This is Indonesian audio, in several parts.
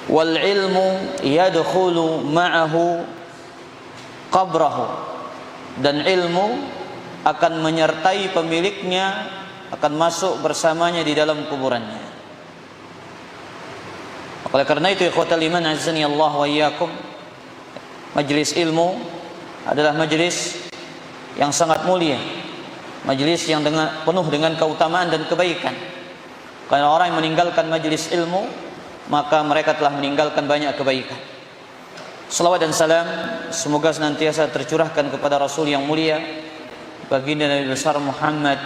wal ilmu yadkhulu ma'ahu qabrahu, dan ilmu akan menyertai pemiliknya, akan masuk bersamanya di dalam kuburannya. Oleh karena itu, ikhwatal iman azani Allah wa iyyakum, majelis ilmu adalah majelis yang sangat mulia, majelis yang penuh dengan keutamaan dan kebaikan. Karena orang yang meninggalkan majelis ilmu, maka mereka telah meninggalkan banyak kebaikan. Salawat dan salam semoga senantiasa tercurahkan kepada Rasul yang mulia, baginda Nabi besar Muhammad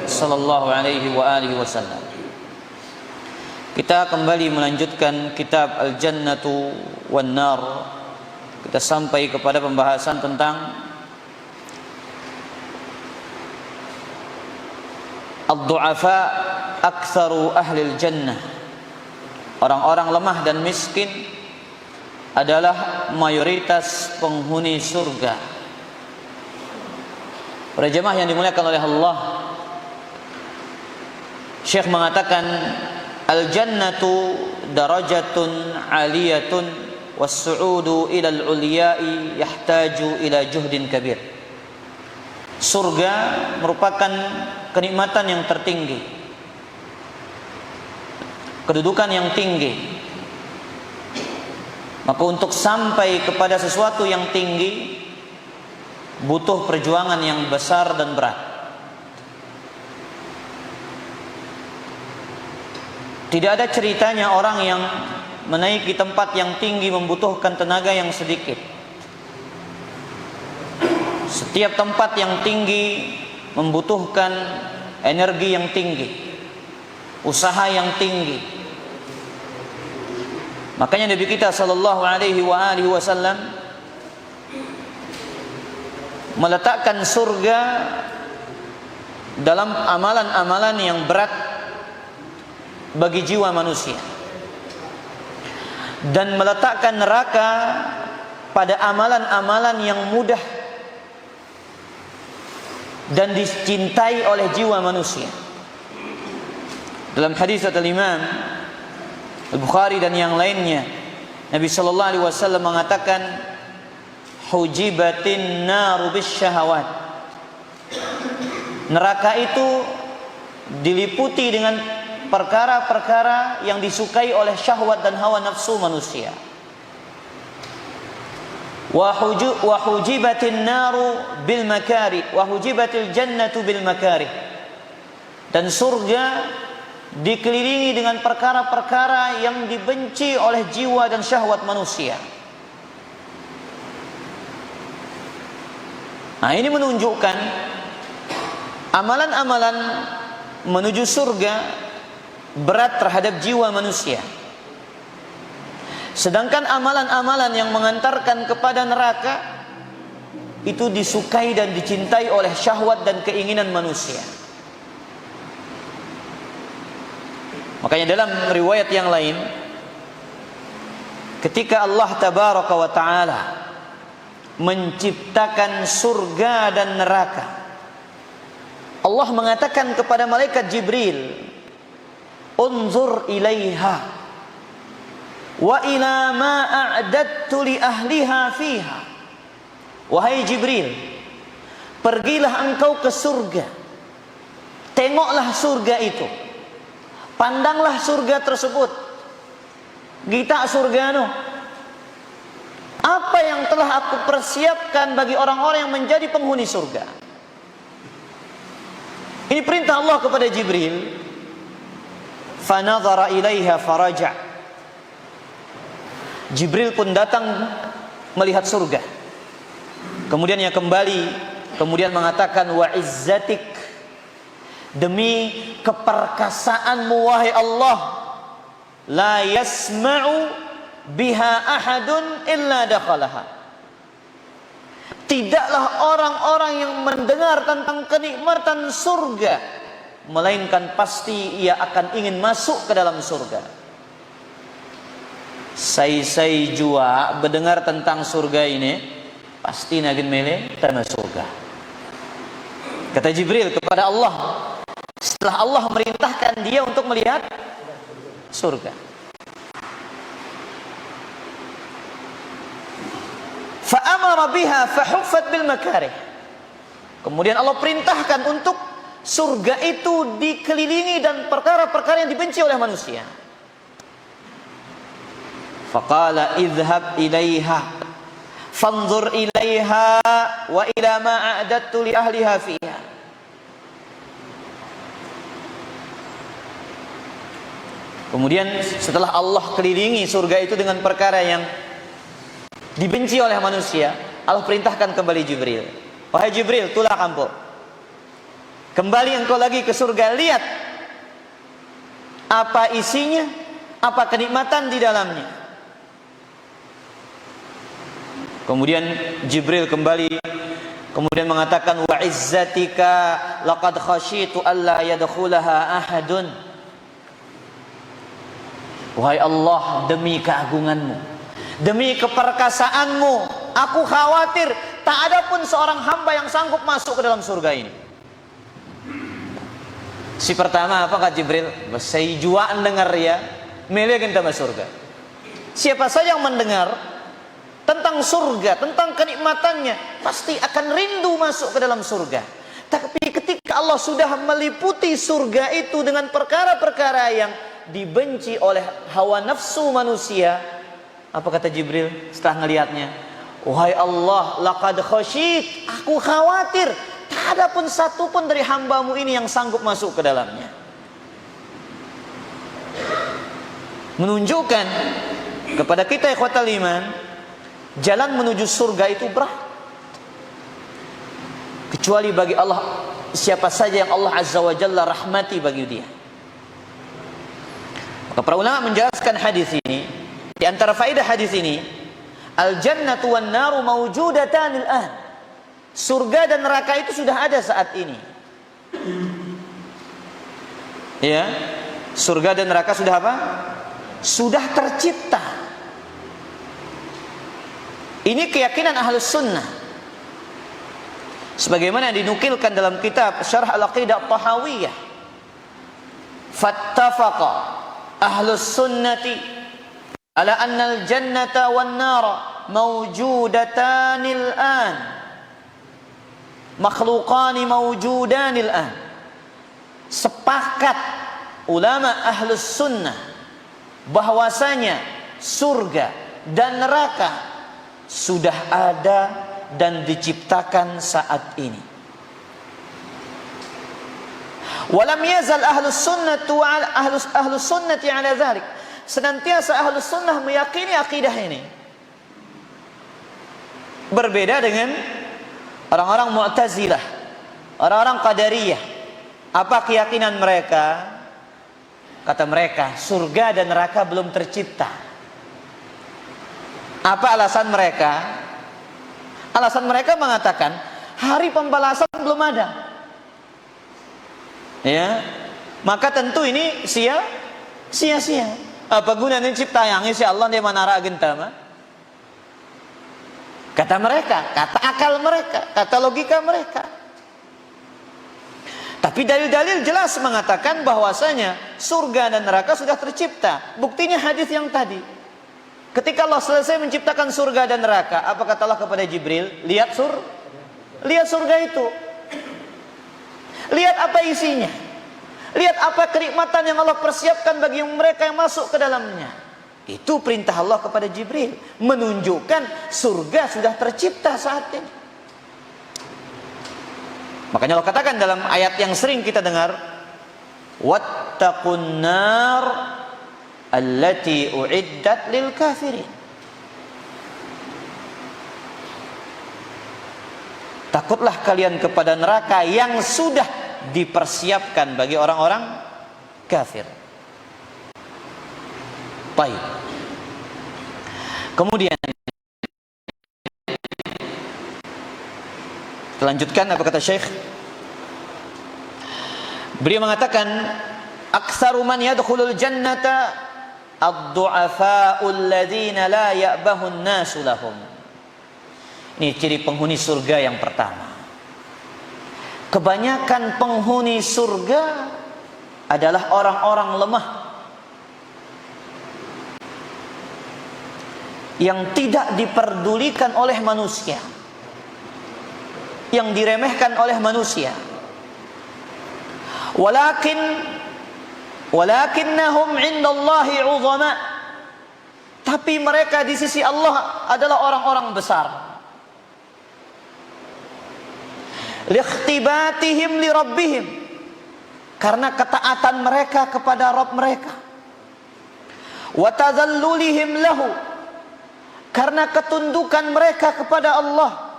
sallallahu alaihi wa alihi wasallam. Kita kembali melanjutkan kitab Al-Jannatu wan Nar. Kita sampai kepada pembahasan tentang ad-du'afa aktsaru ahli al-jannah. Orang-orang lemah dan miskin adalah mayoritas penghuni surga. Para jemaah yang dimuliakan oleh Allah, Syekh mengatakan al-jannatu darajatun 'aliyatun was-su'udu ila al-'ulya'i yahtaju ila juhdin kabir. Surga merupakan kenikmatan yang tertinggi, kedudukan yang tinggi. Maka untuk sampai kepada sesuatu yang tinggi butuh perjuangan yang besar dan berat. Tidak ada ceritanya orang yang menaiki tempat yang tinggi membutuhkan tenaga yang sedikit. Setiap tempat yang tinggi membutuhkan energi yang tinggi, usaha yang tinggi. Makanya Nabi kita sallallahu alaihi wasallam meletakkan surga dalam amalan-amalan yang berat bagi jiwa manusia, dan meletakkan neraka pada amalan-amalan yang mudah dan dicintai oleh jiwa manusia. Dalam hadis Al-Imam Al-Bukhari dan yang lainnya, Nabi sallallahu alaihi wasallam mengatakan hujibatin naru bisyahawat. Neraka itu diliputi dengan perkara-perkara yang disukai oleh syahwat dan hawa nafsu manusia. Wa hujibatin naru bil makarih wa hujibatil jannatu bil makarih. Dan surga dikelilingi dengan perkara-perkara yang dibenci oleh jiwa dan syahwat manusia. Nah, ini menunjukkan amalan-amalan menuju surga berat terhadap jiwa manusia. Sedangkan amalan-amalan yang mengantarkan kepada neraka itu disukai dan dicintai oleh syahwat dan keinginan manusia. Makanya dalam riwayat yang lain, ketika Allah tabaraka wa ta'ala menciptakan surga dan neraka, Allah mengatakan kepada malaikat Jibril, unzur ilaiha wa ila ma a'dadtu li ahliha fiha. Wahai Jibril, pergilah engkau ke surga, tengoklah surga itu, pandanglah surga tersebut, gita surga no, apa yang telah aku persiapkan bagi orang-orang yang menjadi penghuni surga. Ini perintah Allah kepada Jibril. Fanadhara ilaiha faraja. Jibril pun datang melihat surga. Kemudian ia kembali, kemudian mengatakan, wa izzatik, demi keperkasaanmu wahai Allah, la yasma'u biha ahadun illa dakhalaha. Tidaklah orang-orang yang mendengar tentang kenikmatan surga, melainkan pasti ia akan ingin masuk ke dalam surga. Sai jua mendengar tentang surga ini, pasti nagin mele tanah surga. Kata Jibril kepada Allah, setelah Allah merintahkan dia untuk melihat surga. Fa'amara biha fahuffat bil makarih. Kemudian Allah perintahkan untuk surga itu dikelilingi dan perkara-perkara yang dibenci oleh manusia. Faqala idhhab ilaiha fanzur ilaiha wa ila ma a'dattu li ahliha fiha. Kemudian setelah Allah kelilingi surga itu dengan perkara yang dibenci oleh manusia, Allah perintahkan kembali Jibril. Wahai Jibril, tulah kampung. Kembali engkau lagi ke surga, lihat apa isinya, apa kenikmatan di dalamnya. Kemudian Jibril kembali, kemudian mengatakan, wa izzatika laqad khasyitu alla yadkhulaha ahadun. Wahai Allah, demi keagunganmu, demi keperkasaanmu, aku khawatir tak ada pun seorang hamba yang sanggup masuk ke dalam surga ini. Si pertama apa kata Jibril? Saya jua dengar ya, milih kita masuk surga. Siapa saja yang mendengar tentang surga, tentang kenikmatannya, pasti akan rindu masuk ke dalam surga. Tapi ketika Allah sudah meliputi surga itu dengan perkara-perkara yang dibenci oleh hawa nafsu manusia, apa kata Jibril setelah ngelihatnya? Wahai Allah, laqad khasyit, aku khawatir tak ada pun satu pun dari hambamu ini yang sanggup masuk ke dalamnya. Menunjukkan kepada kita ikhwatal iman, jalan menuju surga itu berat. Kecuali bagi Allah, siapa saja yang Allah Azza wa Jalla rahmati bagi dia. Maka para ulama menjelaskan hadis ini, di antara faedah hadis ini, al-jannatu wan naru mawjudatan al-an. Surga dan neraka itu sudah ada saat ini. Ya, surga dan neraka sudah apa? Sudah tercipta. Ini keyakinan Ahlus Sunnah, sebagaimana dinukilkan dalam kitab Syarh Al-Aqidah At-Tahawiyah. Fattafaqa Ahlus Sunnati ala anna al-jannata wan nara mawjudatanil an, makhluqani mawjudanil an. Sepakat ulama Ahlus Sunnah bahwasanya surga dan neraka sudah ada dan diciptakan saat ini. Walam yazal ahlus sunnati ala dzalik. Senantiasa ahlus sunnah meyakini akidah ini. Berbeda dengan orang-orang Mu'tazilah, orang-orang Qadariyah. Apa keyakinan mereka? Kata mereka, surga dan neraka belum tercipta. Apa alasan mereka? Alasan mereka mengatakan hari pembalasan belum ada. Ya, maka tentu ini sia-sia. Apa gunanya cipta yang si Allah dia manara agentama? Kata mereka, kata akal mereka, kata logika mereka. Tapi dalil-dalil jelas mengatakan bahwasanya surga dan neraka sudah tercipta. Buktinya hadis yang tadi. Ketika Allah selesai menciptakan surga dan neraka, apa kata Allah kepada Jibril? Lihat surga itu. Lihat apa isinya. Lihat apa kenikmatan yang Allah persiapkan bagi mereka yang masuk ke dalamnya. Itu perintah Allah kepada Jibril, menunjukkan surga sudah tercipta saat ini. Makanya Allah katakan dalam ayat yang sering kita dengar, wattaqun nar allati uiddat lil kafirin. Takutlah kalian kepada neraka yang sudah dipersiapkan bagi orang-orang kafir. Baik. Kemudian lanjutkan apa kata Syekh? Beliau mengatakan, aktsaru man yadkhulul jannata ad-du'afa'ul ladzina la ya'bahu an-nasu lahum. Ini ciri penghuni surga yang pertama. Kebanyakan penghuni surga adalah orang-orang lemah. yang tidak diperdulikan oleh manusia, yang diremehkan oleh manusia. Walakinnahum 'indallahi 'uzama, tapi mereka di sisi Allah adalah orang-orang besar. Liikhtibatihim li rabbihim, karena ketaatan mereka kepada Rabb mereka. Wa tadhallulihim lahu, karena ketundukan mereka kepada Allah.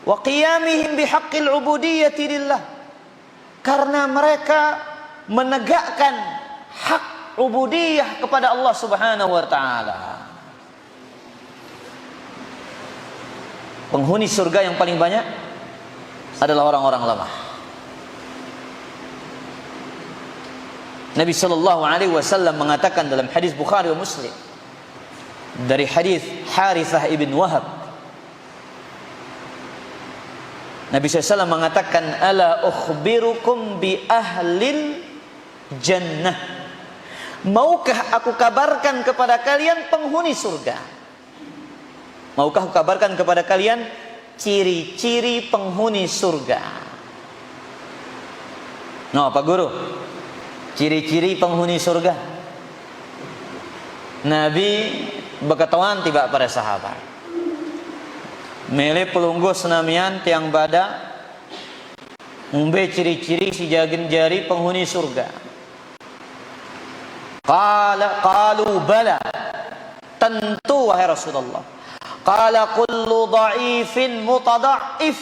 Wa qiyamihim bihaqqil ubudiyyati lillah, karena mereka menegakkan hak ubudiyah kepada Allah Subhanahu wa taala. Penghuni surga yang paling banyak adalah orang-orang lemah. Nabi sallallahu alaihi wasallam mengatakan dalam hadis Bukhari wa Muslim dari hadis Harithah ibn Wahab, Nabi SAW mengatakan, ala ukhbirukum bi ahlil jannah, maukah aku kabarkan kepada kalian penghuni surga? Maukah aku kabarkan kepada kalian ciri-ciri penghuni surga? No, Pak Guru, ciri-ciri penghuni surga. Nabi berkatakan tiba para sahabat, mele pelungguh senamian tiang bada umbe ciri-ciri si jagin jari penghuni surga. Qalu bala, tentu wahai Rasulullah. Qala kullu dha'ifin mutada'if,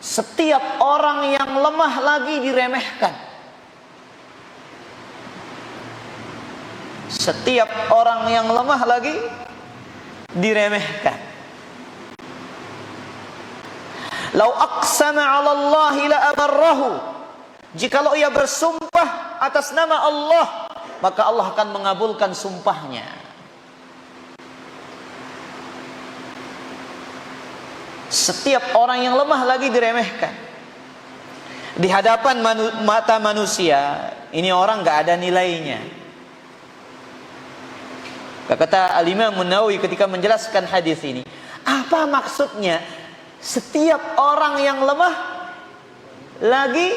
setiap orang yang lemah lagi diremehkan. Setiap orang yang lemah lagi diremehkan. Lau aqsama 'ala Allah la abarrahu, jikalau ia bersumpah atas nama Allah, maka Allah akan mengabulkan sumpahnya. Setiap orang yang lemah lagi diremehkan. Di hadapan mata manusia, ini orang gak ada nilainya. Kata Al-Imam An-Nawawi ketika menjelaskan hadis ini, apa maksudnya setiap orang yang lemah lagi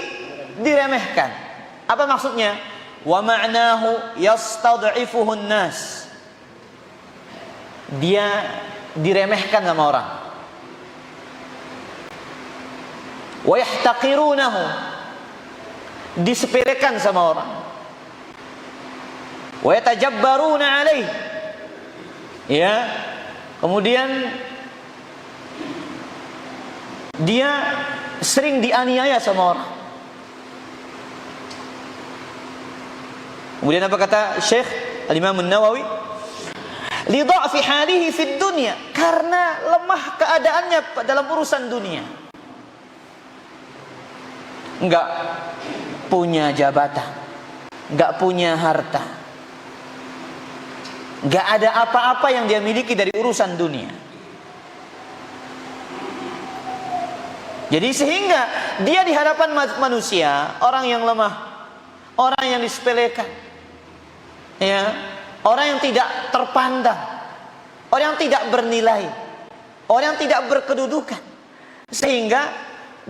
diremehkan? Apa maksudnya? Wa ma'nahu yastad'ifuhun nas, dia diremehkan sama orang. Wa yahtaqirunahu, disepelekan sama orang. Wa yatajabbaruna alaihi, ya, kemudian dia sering dianiaya sama orang. Kemudian apa kata Syekh Al-Imam An-Nawawi? Li dha'fi halihi fid dunya, karena lemah keadaannya dalam urusan dunia. Enggak punya jabatan, enggak punya harta, enggak ada apa-apa yang dia miliki dari urusan dunia. Jadi sehingga dia di hadapan manusia orang yang lemah, orang yang disepelekan, ya, orang yang tidak terpandang, orang yang tidak bernilai, orang yang tidak berkedudukan, sehingga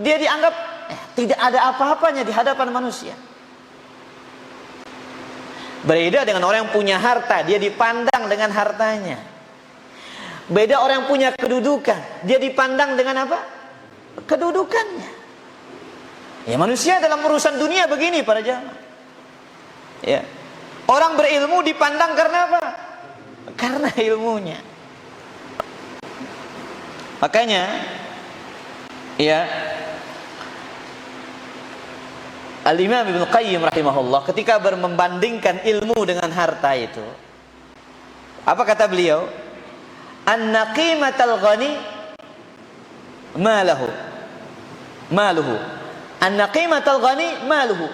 dia dianggap tidak ada apa-apanya di hadapan manusia. Berbeda dengan orang yang punya harta, dia dipandang dengan hartanya. Beda orang yang punya kedudukan, dia dipandang dengan apa? Kedudukannya. Ya, manusia dalam urusan dunia begini para jamaah. Ya. Orang berilmu dipandang karena apa? Karena ilmunya. Makanya ya, Al-Imam Ibnu Qayyim rahimahullah ketika membandingkan ilmu dengan harta itu, apa kata beliau? Anna qimatal ghani maluhu. Anna qimatal ghani maluhu.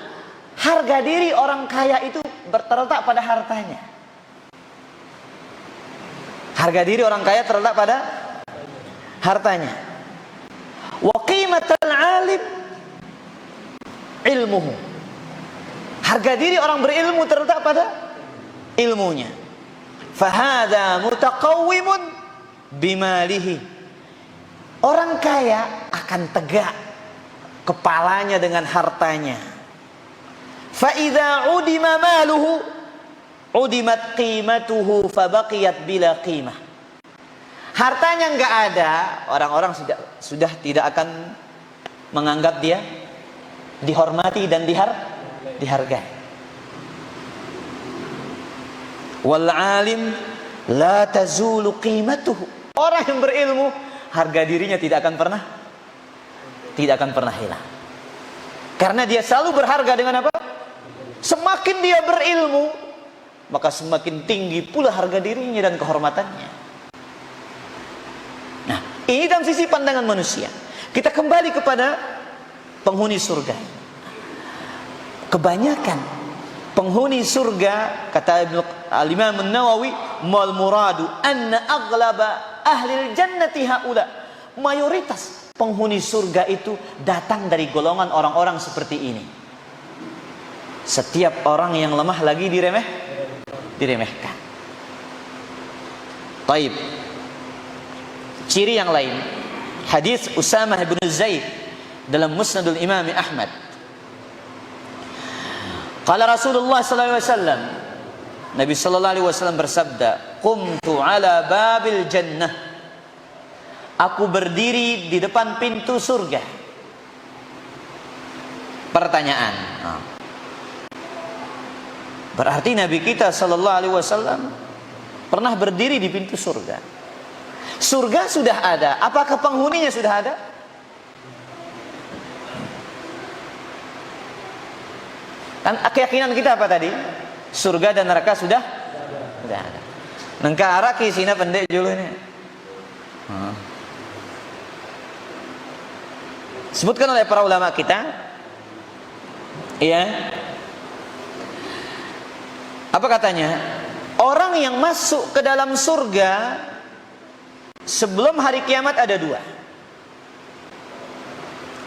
Harga diri orang kaya itu terletak pada hartanya. Harga diri orang kaya terletak pada hartanya. Wa qimatal alim ilmuhu. Harga diri orang berilmu terletak pada ilmunya. Fahadha mutaqawwimun bimalihi. Orang kaya akan tegak kepalanya dengan hartanya. Fa idza udima maluhu udimat qimatuhu fabaqiyat bila qimah. Hartanya enggak ada, orang-orang sudah tidak akan menganggap dia dihormati dan dihargai. Wal alim la tazulu qimatuhu. Orang yang berilmu, harga dirinya tidak akan pernah hilang. Karena dia selalu berharga dengan apa? Semakin dia berilmu, maka semakin tinggi pula harga dirinya dan kehormatannya. Nah, ini dalam sisi pandangan manusia. Kita kembali kepada penghuni surga. Kebanyakan penghuni surga, kata Al-Imam An-Nawawi, mal muradu anna aghlaba ahli jannati haula. Mayoritas penghuni surga itu datang dari golongan orang-orang seperti ini. Setiap orang yang lemah lagi diremehkan. Taib. Ciri yang lain, hadis Usamah bin Zaid dalam Musnadul Imam Ahmad. Qala Rasulullah sallallahu alaihi wasallam, Nabi sallallahu alaihi wasallam bersabda, "Qumtu ala babil jannah." Aku berdiri di depan pintu surga. Pertanyaan. Berarti Nabi kita sallallahu alaihi wasallam pernah berdiri di pintu surga. Surga sudah ada, apakah penghuninya sudah ada? Kan keyakinan kita apa tadi? Surga dan neraka sudah ada. Nengka arak isina pendek dulu ini. Sebutkan oleh para ulama kita, ya. Apa katanya? Orang yang masuk ke dalam surga sebelum hari kiamat ada dua.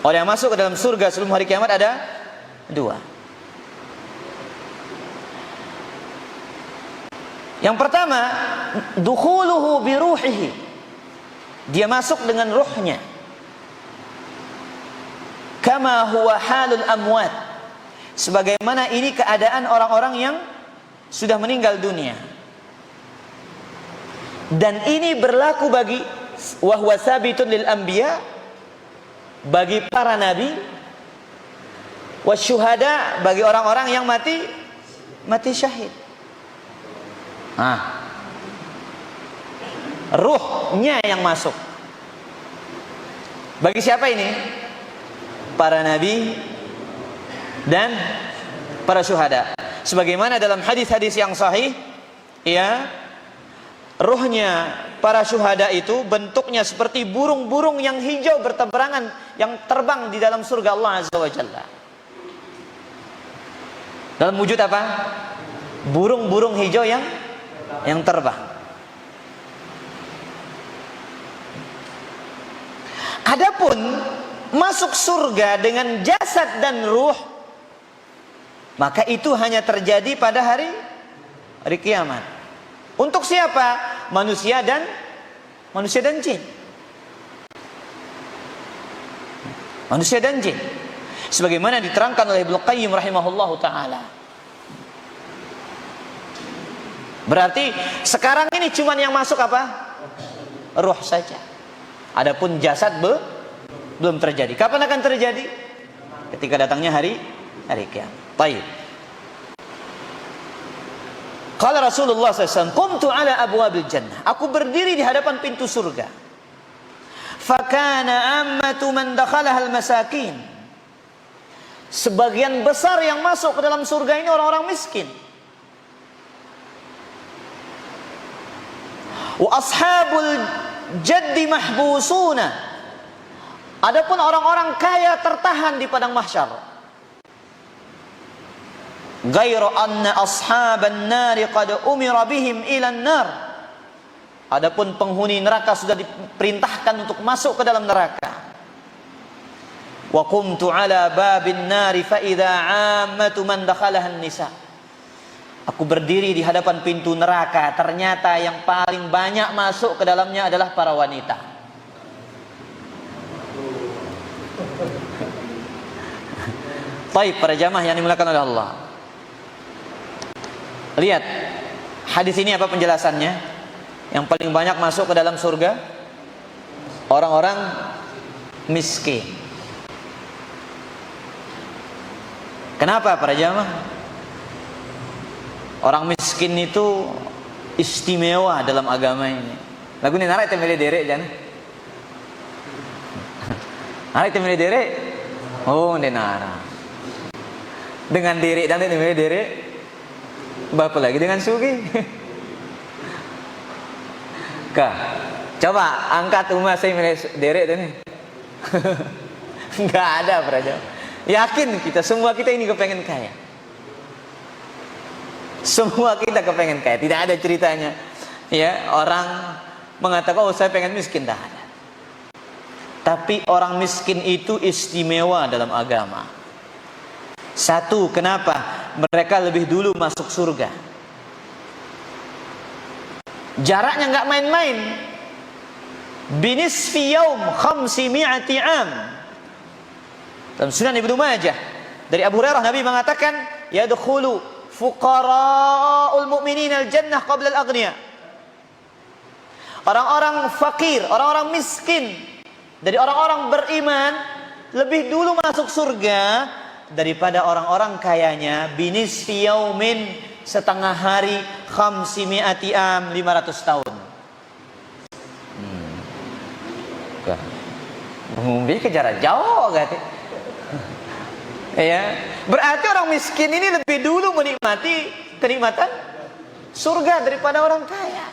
Orang yang masuk ke dalam surga sebelum hari kiamat ada dua. Yang pertama, dukhuluhu bi ruhihi. Dia masuk dengan ruhnya. Kama huwa halul amwat. Sebagaimana ini keadaan orang-orang yang sudah meninggal dunia. Dan ini berlaku bagi wa huwa sabitun lil anbiya, bagi para nabi, wasyuhada, bagi orang-orang yang mati syahid. Ruhnya yang masuk. Bagi siapa ini? Para nabi dan para syuhada. Sebagaimana dalam hadis-hadis yang sahih, ya, ruhnya para syuhada itu bentuknya seperti burung-burung yang hijau bertebarangan yang terbang di dalam surga Allah Azza wa Jalla. Dalam wujud apa? Burung-burung hijau yang terbang. Adapun masuk surga dengan jasad dan ruh, maka itu hanya terjadi pada hari kiamat. Untuk siapa? Manusia dan jin. Manusia dan jin. Sebagaimana diterangkan oleh Ibnu Qayyim rahimahullahu taala. Berarti sekarang ini cuman yang masuk apa? Ruh saja. Adapun jasad belum terjadi. Kapan akan terjadi? Ketika datangnya hari kiamat. Baik. Qala Rasulullah SAW, "Qumtu ala abwabil jannah." Aku berdiri di hadapan pintu surga. Fakana ammatu man dakhalaha al-masakin. Sebagian besar yang masuk ke dalam surga ini orang-orang miskin. Wa ashabul jaddi mahbusuna. Adapun orang-orang kaya tertahan di padang mahsyar. Ghairu anna ashaban nari qad umira bihim ila an-nar. Adapun penghuni neraka sudah diperintahkan untuk masuk ke dalam neraka. Wa qumtu ala babin nari fa idza 'ammatu man dakhalaha an-nisa. Aku berdiri di hadapan pintu neraka, ternyata yang paling banyak masuk ke dalamnya adalah para wanita. Baik, para jamaah yang dimuliakan oleh Allah. Lihat, hadis ini apa penjelasannya? Yang paling banyak masuk ke dalam surga orang-orang miskin. Kenapa para jamaah? Orang miskin itu istimewa dalam agama ini. Lagu ini narai temele derek jangan. Narai temele derek. Oh, nara. Dengan derek dan temele derek. Bapak lagi dengan sugi. Kak, coba angkat umat saya milih derek ini. Enggak ada para jamaah. Yakin kita semua kita ini kepengen kaya. Semua kita kepengen kaya, tidak ada ceritanya. Ya, orang mengatakan, oh saya pengen miskin, tidak ada. Tapi orang miskin itu istimewa dalam agama. Satu, kenapa? Mereka lebih dulu masuk surga. Jaraknya nggak main-main. Binisfi yaum khamsi mi'ati am. Dalam Sunan Ibnu Majah dari Abu Hurairah, Nabi mengatakan, yadkhulu fuqara'ul mu'minin al-jannah qabla al-aghniya. Orang-orang fakir, orang-orang miskin dari orang-orang beriman lebih dulu masuk surga daripada orang-orang kayanya. Binisfi yaumin, setengah hari, khamsi mi'ati am, 500 tahun. Ngumbi ke jarak jauh gak? Ya, berarti orang miskin ini lebih dulu menikmati kenikmatan surga daripada orang kaya.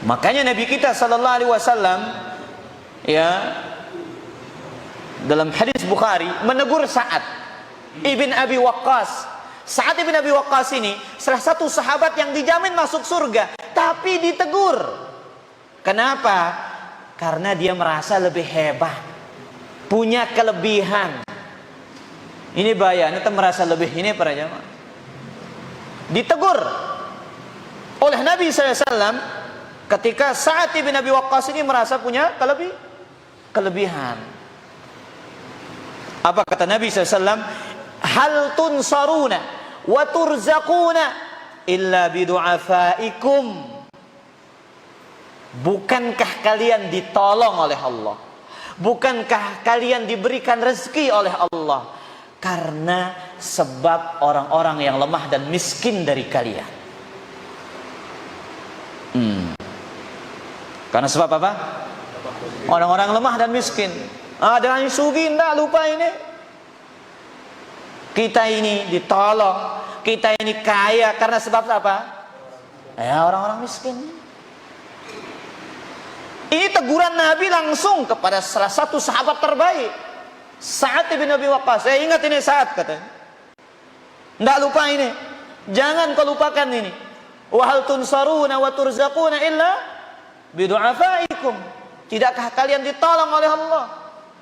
Makanya Nabi kita sallallahu alaihi wasallam ya dalam hadis Bukhari menegur Sa'ad ibn Abi Waqqas. Sa'ad ibn Abi Waqqas ini salah satu sahabat yang dijamin masuk surga, tapi ditegur. Kenapa? Karena dia merasa lebih hebat, punya kelebihan. Ini bahaya, kita merasa lebih ini para jamaah. Ditegur oleh Nabi SAW ketika Sa'ad bin Abi Waqqas ini merasa punya kelebihan. Apa kata Nabi SAW? Hal tunsaruna wa turzaquna illa bidu'afaikum. Bukankah kalian ditolong oleh Allah? Bukankah kalian diberikan rezeki oleh Allah? Karena sebab orang-orang yang lemah dan miskin dari kalian. Karena sebab apa? Orang-orang lemah dan miskin. Ada yang sugi, enggak lupa ini. Kita ini ditolong, kita ini kaya karena sebab apa? Ya, orang-orang miskin. Ini teguran Nabi langsung kepada salah satu sahabat terbaik, Sa'ad bin Abi Waqqas. Saya ingat ini Sa'ad, katanya. Tidak lupa ini. Jangan kau lupakan ini. Wa hal tunsaruna wa turzaquna illa bidu'afaikum. Tidakkah kalian ditolong oleh Allah,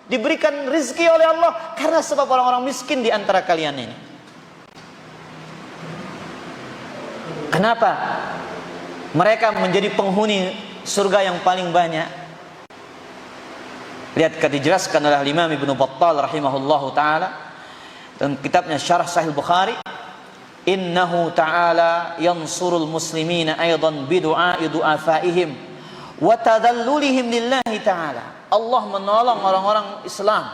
diberikan rizki oleh Allah karena sebab orang-orang miskin di antara kalian ini. Kenapa mereka menjadi penghuni surga yang paling banyak? Lihat, dijelaskan oleh Imam Ibnu Battal rahimahullahu taala dalam kitabnya Syarah Sahih Bukhari, innahu ta'ala yansurul muslimina aidan bidu'a'i du'afaihim wa tadallulihim lillahi ta'ala. Allah menolong orang-orang Islam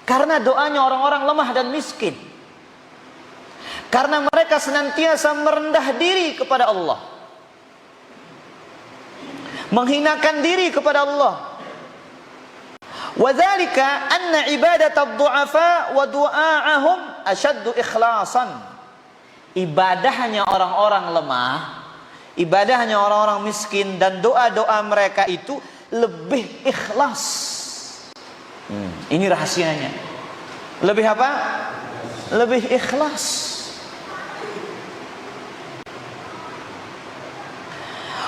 karena doanya orang-orang lemah dan miskin, karena mereka senantiasa merendah diri kepada Allah, menghinakan diri kepada Allah. Wa dzalika anna ibadat ad-du'afa wa du'a'ahum ashaddu ikhlasan. Ibadahnya orang-orang lemah, ibadahnya orang-orang miskin dan doa-doa mereka itu lebih ikhlas. Ini rahasianya. Lebih apa? Lebih ikhlas.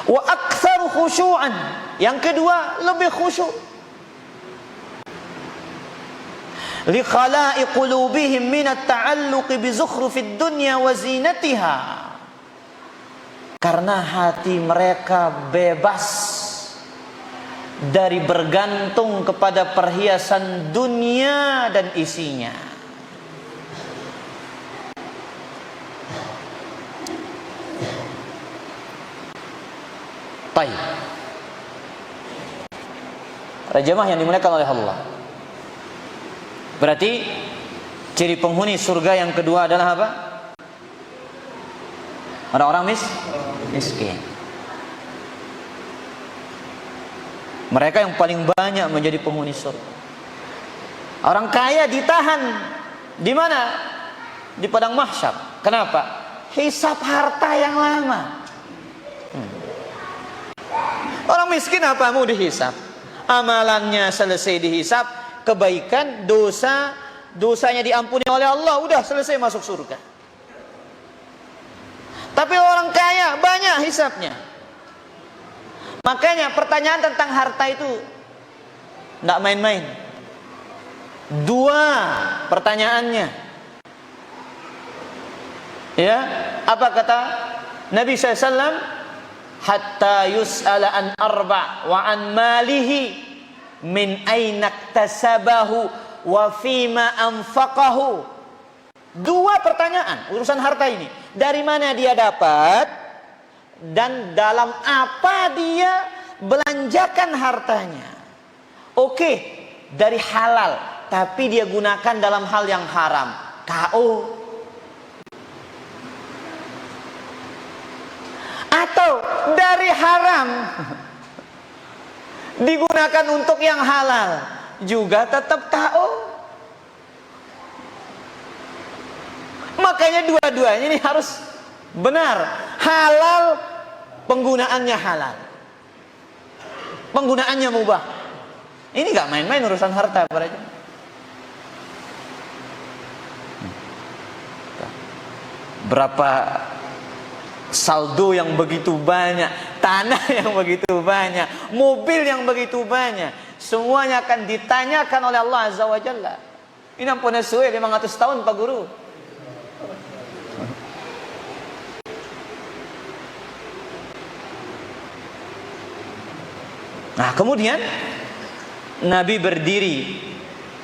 Wa aktsaru khusyu'an. Yang kedua, lebih khusyuk. li khala'i qulubihim min at-ta'alluqi bi zukhrufid dunya wa zinatiha. Karena hati mereka bebas dari bergantung kepada perhiasan dunia dan isinya. Baik. Para jemaah yang dimuliakan oleh Allah. Berarti ciri penghuni surga yang kedua adalah apa? Orang-orang miskin. Mereka yang paling banyak menjadi penghuni surga. Orang kaya ditahan di mana? Di padang mahsyar. Kenapa? Hisab harta yang lama. Orang miskin apa mau dihisab? Amalannya selesai dihisab, kebaikan, dosanya diampuni oleh Allah, udah selesai masuk surga. Tapi orang kaya banyak hisabnya. Makanya pertanyaan tentang harta itu tidak main-main. Dua pertanyaannya. Ya, apa kata Nabi SAW? Hatta yus'ala an arba' wa an malihi min aina iktasabahu wa fima anfaqahu. Dua pertanyaan urusan harta ini. Dari mana dia dapat dan dalam apa dia belanjakan hartanya. Oke, dari halal, tapi dia gunakan dalam hal yang haram. KO. Atau dari haram digunakan untuk yang halal, juga tetap KO. Makanya dua-duanya ini harus benar. Halal, penggunaannya halal, penggunaannya mubah. Ini gak main-main urusan harta. Berapa saldo yang begitu banyak, tanah yang begitu banyak, mobil yang begitu banyak, semuanya akan ditanyakan oleh Allah Azza wa Jalla. Ini ampun suwe 500 tahun Pak Guru. Nah, kemudian Nabi berdiri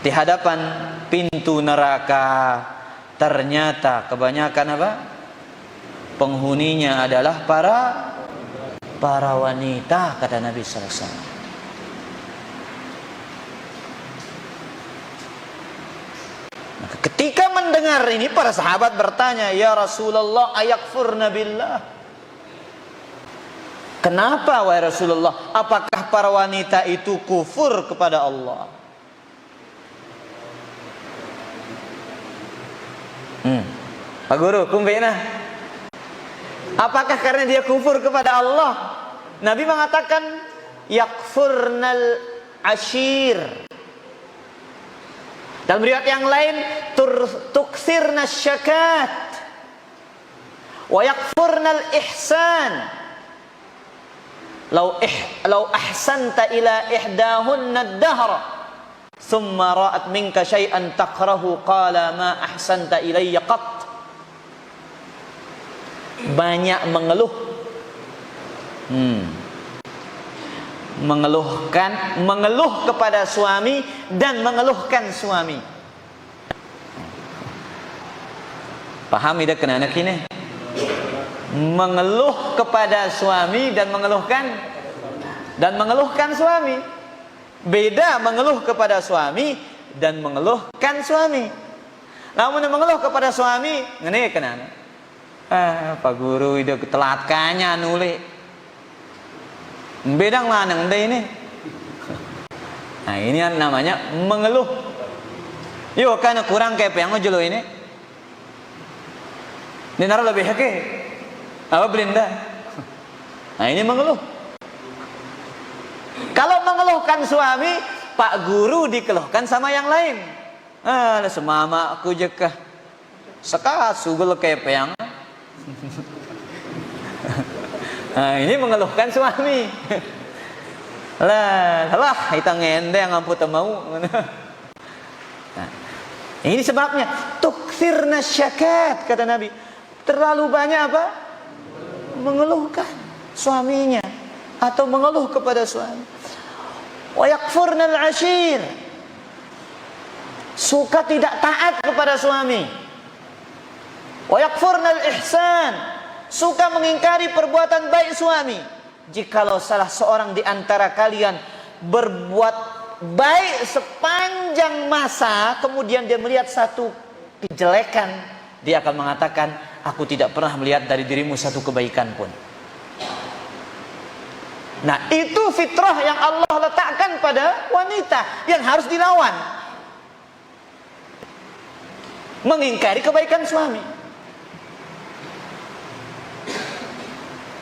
di hadapan pintu neraka. Ternyata kebanyakan apa? Penghuninya adalah para wanita, kata Nabi sallallahu alaihi wasallam. Ketika mendengar ini, para sahabat bertanya, "Ya Rasulullah, ayakfurna billah?" Kenapa wahai Rasulullah? Apakah para wanita itu kufur kepada Allah? Pak Guru, kumpena. Apakah karena dia kufur kepada Allah? Nabi mengatakan yakfurnal ashir. Dalam riwayat yang lain tuksirna syakat wa yakfurnal ihsan. Lau ahsanta ila ihdahunna ad-dahra thumma ra'at minka syai'an takrahu qala ma ahsanta ilayya qat. Banyak mengeluh, mengeluh kepada suami dan mengeluhkan suami. Paham tidak kena anak ini? Mengeluh kepada suami dan mengeluhkan suami. Beda mengeluh kepada suami dan mengeluhkan suami. Namun mengeluh kepada suami, ngene kena. Pak Guru itu telat kanya nulis. Bedang lanang deh ini. Nah, ini namanya mengeluh. Yo karena kurang kayak yang ngejelo ini. Ini nara lebih hake. Apa belinda? Nah, ini mengeluh. Kalau mengeluhkan suami, Pak Guru dikeluhkan sama yang lain. Semama aku jekah. Sekat sugel kayak yang. Nah, ini mengeluhkan suami. Lah, kita ngende yang ngamput mau. Nah, Ini sebabnya tukthirna syakat, kata Nabi. Terlalu banyak apa? Mengeluhkan suaminya atau mengeluh kepada suami. Wa yakfurna al-ashir, suka tidak taat kepada suami. Wa yakfurna al-ihsan, suka mengingkari perbuatan baik suami. Jikalau salah seorang di antara kalian berbuat baik sepanjang masa, kemudian dia melihat satu kejelekan, dia akan mengatakan, aku tidak pernah melihat dari dirimu satu kebaikan pun. Nah, itu fitrah yang Allah letakkan pada wanita yang harus dilawan. Mengingkari kebaikan suami.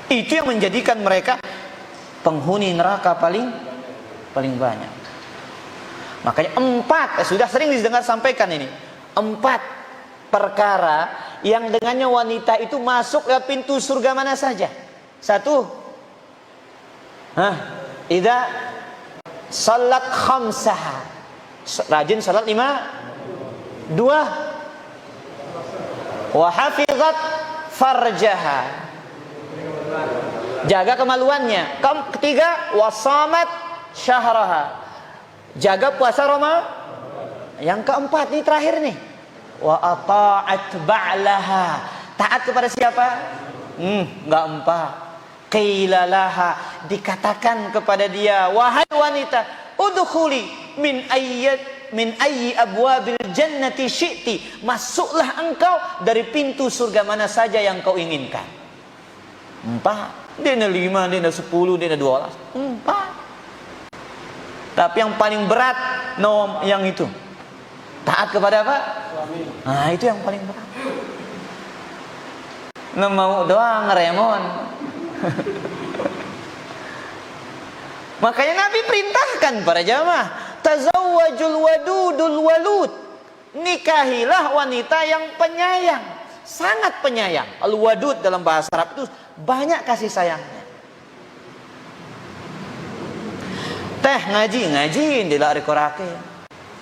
Itu yang menjadikan mereka penghuni neraka paling banyak. Makanya 4, sudah sering didengar sampaikan ini, 4 perkara yang dengannya wanita itu masuk lewat pintu surga mana saja. 1, idza salat khamsaha, rajin salat 5. 2, wa hafizat farjaha, jaga kemaluannya. 3, wasamat syahraha, jaga puasa Ramadan. Yang 4 ini terakhir nih, wa ata'at ba'laha, taat kepada siapa? Enggak 4. Qila laha, dikatakan kepada dia, wahai wanita, udkhuli min ayyi abwabil jannati syi'ti, masuklah engkau dari pintu surga mana saja yang kau inginkan. 4, dia 5, dia 10, dia 12, 4. Tapi yang paling berat yang itu, taat kepada apa? Suami. Nah, itu yang paling berat. Mau doang ngeremon. Makanya Nabi perintahkan para jamaah, tazawwajul wadudul walud, nikahilah wanita yang penyayang, sangat penyayang. Al-wadud dalam bahasa Arab itu banyak kasih sayangnya. Teh ngaji dilari korake,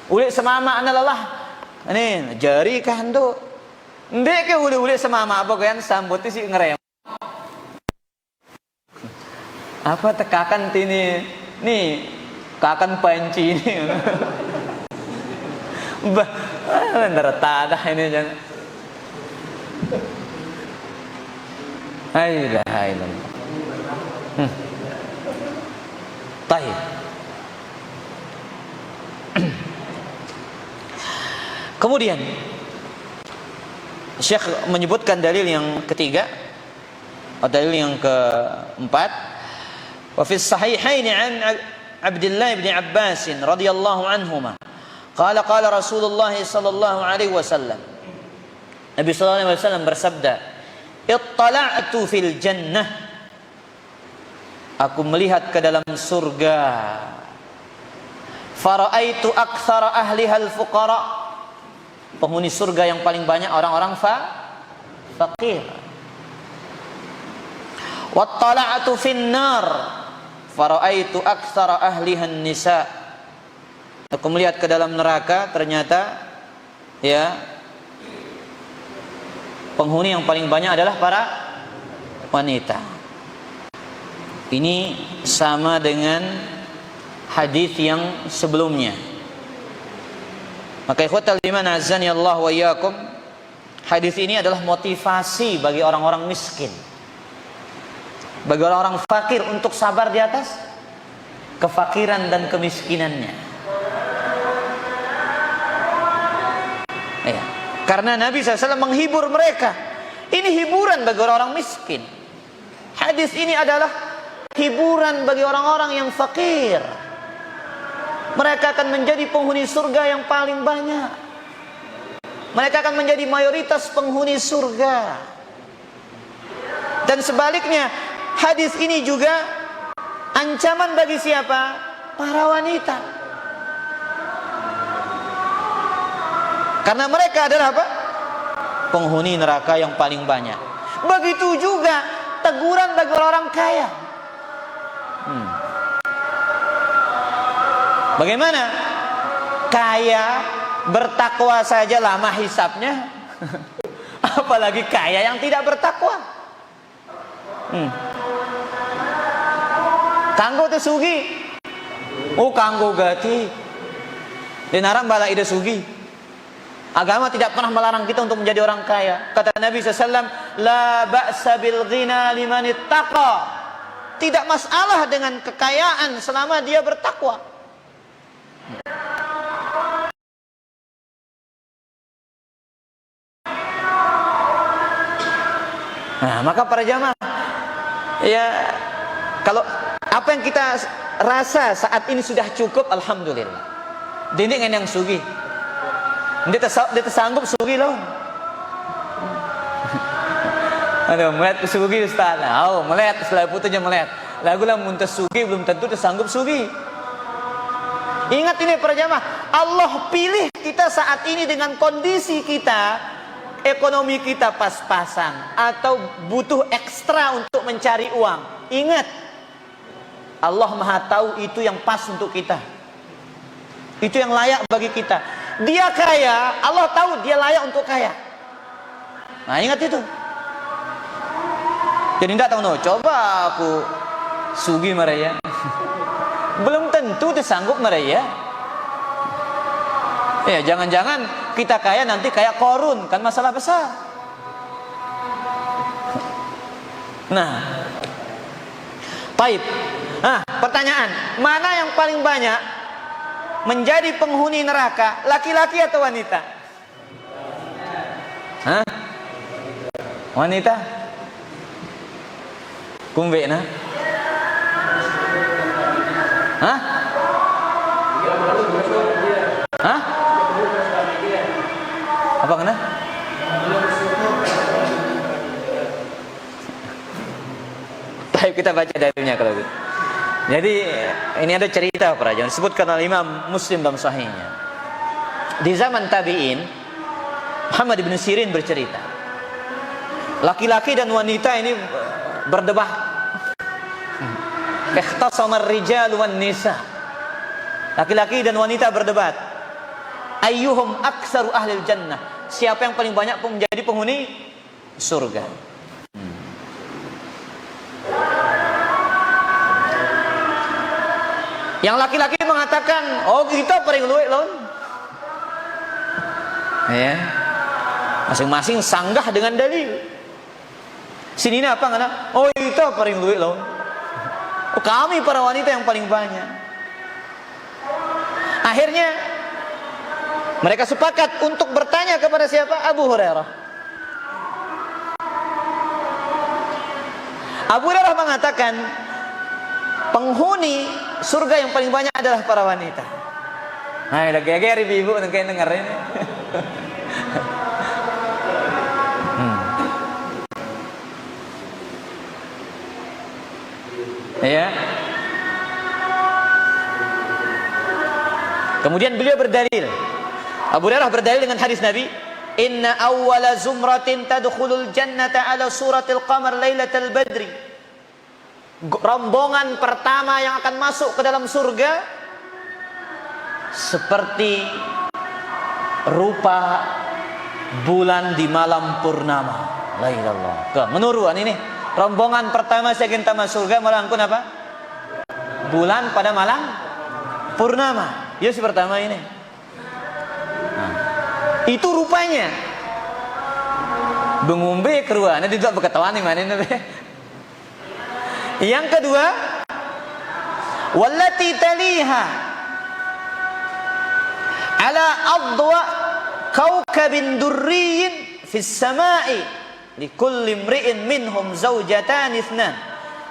ulik semama analalah ini jari kandu ndek ke ulik semama apa kan sambut si ngerem apa tekakan tini nih kakan panci ini bah ndarata ini jangan hai Taib. Kemudian Syekh menyebutkan dalil yang ketiga, atau dalil yang keempat. Wa fi sahihain an Abdullah bin Abbas radhiyallahu anhuma qala qala Rasulullah sallallahu alaihi wasallam, Nabi sallallahu alaihi wasallam bersabda, ittala'tu fil jannah, aku melihat ke dalam surga, fara'aitu aktsara ahliha al-fuqara, penghuni surga yang paling banyak orang-orang fakir. Wattala'tu finnar, fara'aitu aktsara ahliha an-nisa, aku melihat ke dalam neraka, ternyata ya penghuni yang paling banyak adalah para wanita. Ini sama dengan hadis yang sebelumnya. Maka ikhwatal iman azani Allah wa iyyakum, hadis ini adalah motivasi bagi orang-orang miskin, bagi orang-orang fakir untuk sabar di atas kefakiran dan kemiskinannya. Ya, karena Nabi SAW menghibur mereka. Ini hiburan bagi orang-orang miskin. Hadis ini adalah hiburan bagi orang-orang yang fakir. Mereka akan menjadi penghuni surga yang paling banyak. Mereka akan menjadi mayoritas penghuni surga. Dan sebaliknya, hadis ini juga ancaman bagi siapa? Para wanita. Karena mereka adalah apa? Penghuni neraka yang paling banyak. Begitu juga teguran bagi orang kaya. Bagaimana? Kaya bertakwa saja lama hisapnya, apalagi kaya yang tidak bertakwa. Kanggo teh sugi, kanggo gati dinaram bala ide sugi. Agama tidak pernah melarang kita untuk menjadi orang kaya. Kata Nabi SAW, la ba'sa bil ghina liman ittaqa. Tidak masalah dengan kekayaan selama dia bertakwa. Nah, maka para jamaah, ya, kalau apa yang kita rasa saat ini sudah cukup, alhamdulillah. Dengan yang sugi, dia tersanggup sugi loh. Aduh, melihat sugi Ustaz. Melihat setelah putunya melihat. Lagu lah muntah sugi belum tentu tersanggup sugi. Ingat ini para jamaah, Allah pilih kita saat ini dengan kondisi kita. Ekonomi kita pas-pasan atau butuh ekstra untuk mencari uang. Ingat, Allah Maha tahu itu yang pas untuk kita, itu yang layak bagi kita. Dia kaya, Allah tahu dia layak untuk kaya. Nah, ingat itu. Jadi tidak tahu, coba aku sugi mereka, belum tentu tersanggup mereka. Ya, jangan-jangan kita kaya nanti kayak Korun, kan masalah besar. Nah, baik. Nah, pertanyaan, mana yang paling banyak menjadi penghuni neraka, laki-laki atau wanita? Hah? Wanita? Kumbe na? Hah? Hah? Apa kena? Baik, kita baca dalilnya kalau gitu. Jadi ini ada cerita para jamaah disebutkan oleh Imam Muslim dalam sahihnya. Di zaman tabi'in, Muhammad bin Sirin bercerita, laki-laki dan wanita ini berdebat. Ikhtasama ar-rijal wan nisa. Laki-laki dan wanita berdebat. Ayyuhum aktsaru ahlil jannah. Siapa yang paling banyak menjadi penghuni surga? Yang laki-laki mengatakan, kita paling luwih lon. Ya. Masing-masing sanggah dengan dalil. Sini apa ngana? Kita paling luwih lon. Kami para wanita yang paling banyak. Akhirnya mereka sepakat untuk bertanya kepada siapa? Abu Hurairah. Abu Hurairah mengatakan, penghuni surga yang paling banyak adalah para wanita. Nah, lagi geger ibu kayak denger ini. Ya. Kemudian beliau berdalil. Abu Hurairah berdalil dengan hadis Nabi, "Inna awwala zumratin tadkhulul jannata ala suratil qamar lailatal badri." Rombongan pertama yang akan masuk ke dalam surga seperti rupa bulan di malam purnama. La ilallah. Menuruan ini rombongan pertama segenta masuk surga melangkun apa? Bulan pada malam purnama. Ya si pertama ini. Nah, itu rupanya. Bengumbe keruan, nanti tidak berketahuan nih mana ini. Yang kedua, wallati taliha ala adwa kaukabin durriyin fis sama'i likulli imri'in minhum zawjatan itsnan.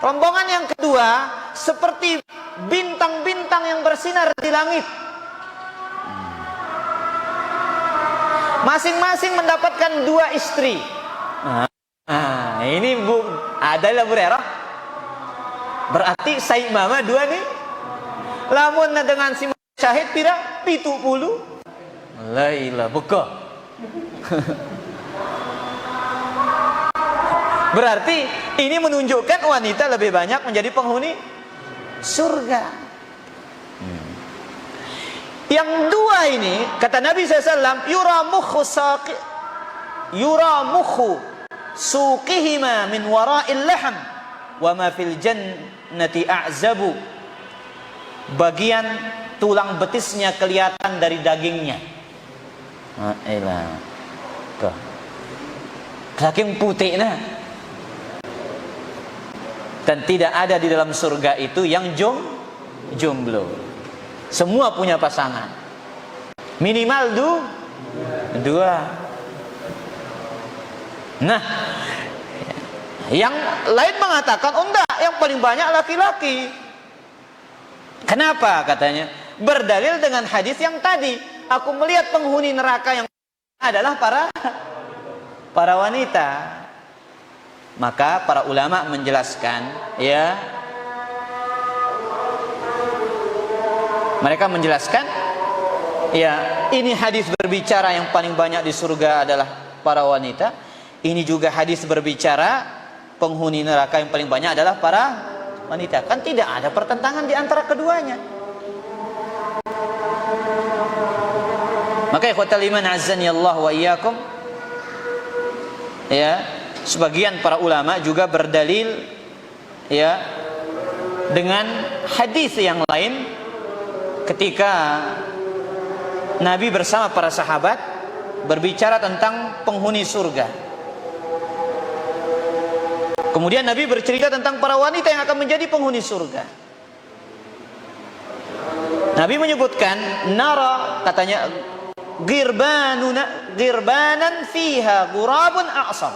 Rombongan yang kedua seperti bintang-bintang yang bersinar di langit. Masing-masing mendapatkan 2 istri. Ini adalah Abu Hurairah. Berarti Sayyid Mama 2 nih. Lamun dengan si syahid pira 70. La ilaha buka. Berarti ini menunjukkan wanita lebih banyak menjadi penghuni surga. Yang dua ini, kata Nabi SAW, yura mukhu suqihima min wara'il laham wa ma fil jannati a'zabu. Bagian tulang betisnya kelihatan dari dagingnya. Tuh. Saking putih nah. Dan tidak ada di dalam surga itu yang jomblo. Semua punya pasangan. Minimal dua. Nah, yang lain mengatakan, oh enggak, yang paling banyak laki-laki. Kenapa katanya? Berdalil dengan hadis yang tadi. Aku melihat penghuni neraka yang adalah para wanita. Maka para ulama menjelaskan, ya, mereka menjelaskan, ya, ini hadis berbicara yang paling banyak di surga adalah para wanita. Ini juga hadis berbicara penghuni neraka yang paling banyak adalah para wanita. Kan tidak ada pertentangan di antara keduanya. Maka ikhwatal iman azzani Allah wa iyyakum, ya, sebagian para ulama juga berdalil, ya, dengan hadis yang lain ketika Nabi bersama para sahabat berbicara tentang penghuni surga. Kemudian Nabi bercerita tentang para wanita yang akan menjadi penghuni surga. Nabi menyebutkan, nara, katanya, girbanan fiha ghurabun a'sam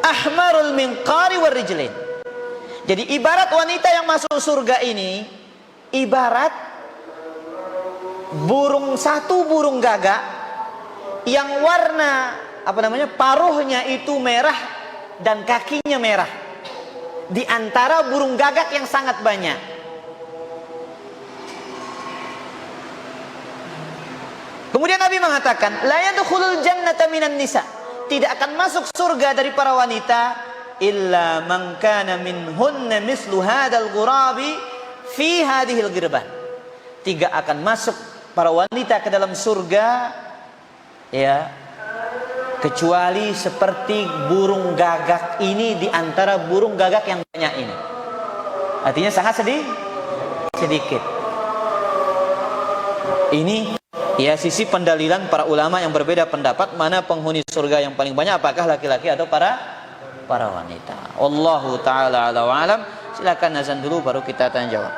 ahmarul minqari warijlain. Jadi ibarat wanita yang masuk surga ini ibarat satu burung gagak yang warna paruhnya itu merah dan kakinya merah, di antara burung gagak yang sangat banyak. Kemudian Nabi mengatakan, la yadkhulul jannata minan nisa, tidak akan masuk surga dari para wanita illa man kana minhunna mislu hadzal ghurabi fi hadhil ghirban. Tidak akan masuk para wanita ke dalam surga, ya, kecuali seperti burung gagak ini di antara burung gagak yang banyak ini. Artinya sangat sedikit. Ini, ya, sisi pendalilan para ulama yang berbeda pendapat mana penghuni surga yang paling banyak, apakah laki-laki atau para wanita. Wallahu taala ala wa alam. Silakan azan dulu baru kita tanya jawab.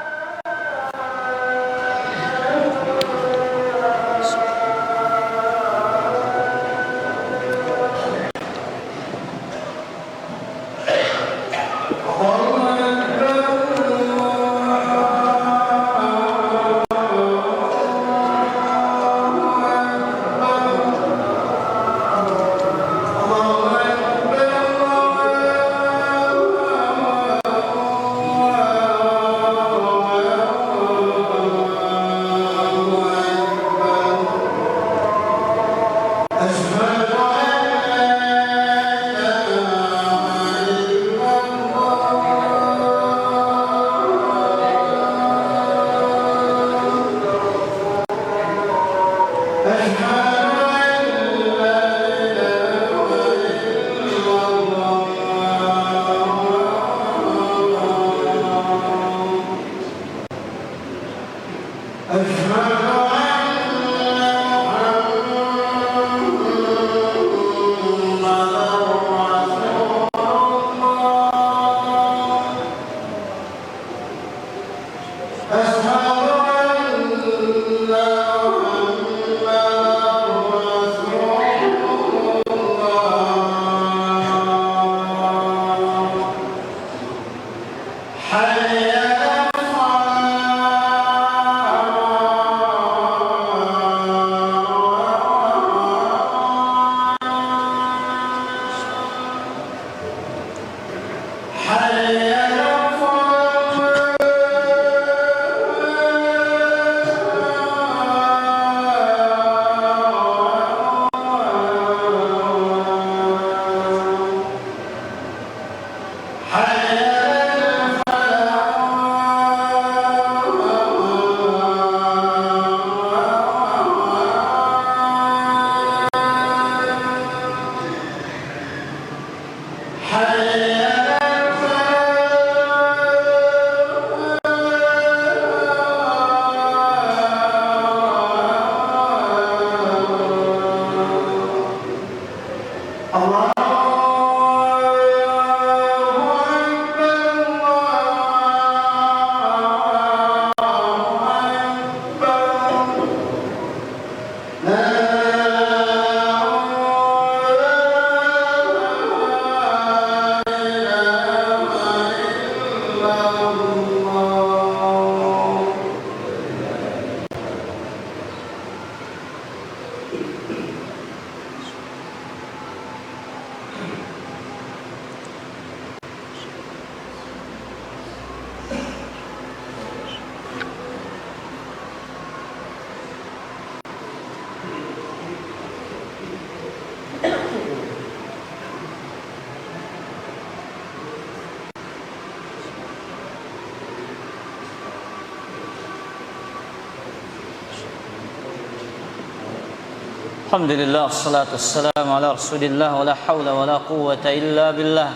Alhamdulillah, salatu wassalamu ala rasulillah, wa la hawla wa la quwwata illa billah.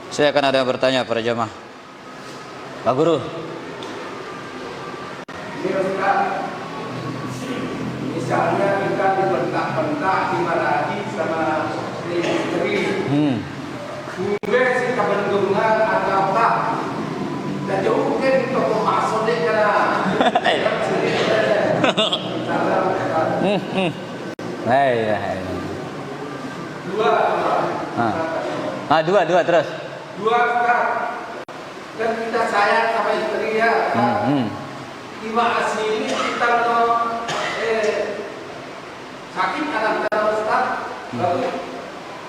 Saya akan ada yang bertanya pada jamaah. Pak Guru. Misalnya kita dibentak-bentak, dimarahi sama istri. Mungkin si kebendungan atau apa. Dan juga mungkin toko masuk deh karena Dua terus. Dua kan kita sayang sama istri ya. Lima asli ini kita mau sakit anak kita Ustaz. Lalu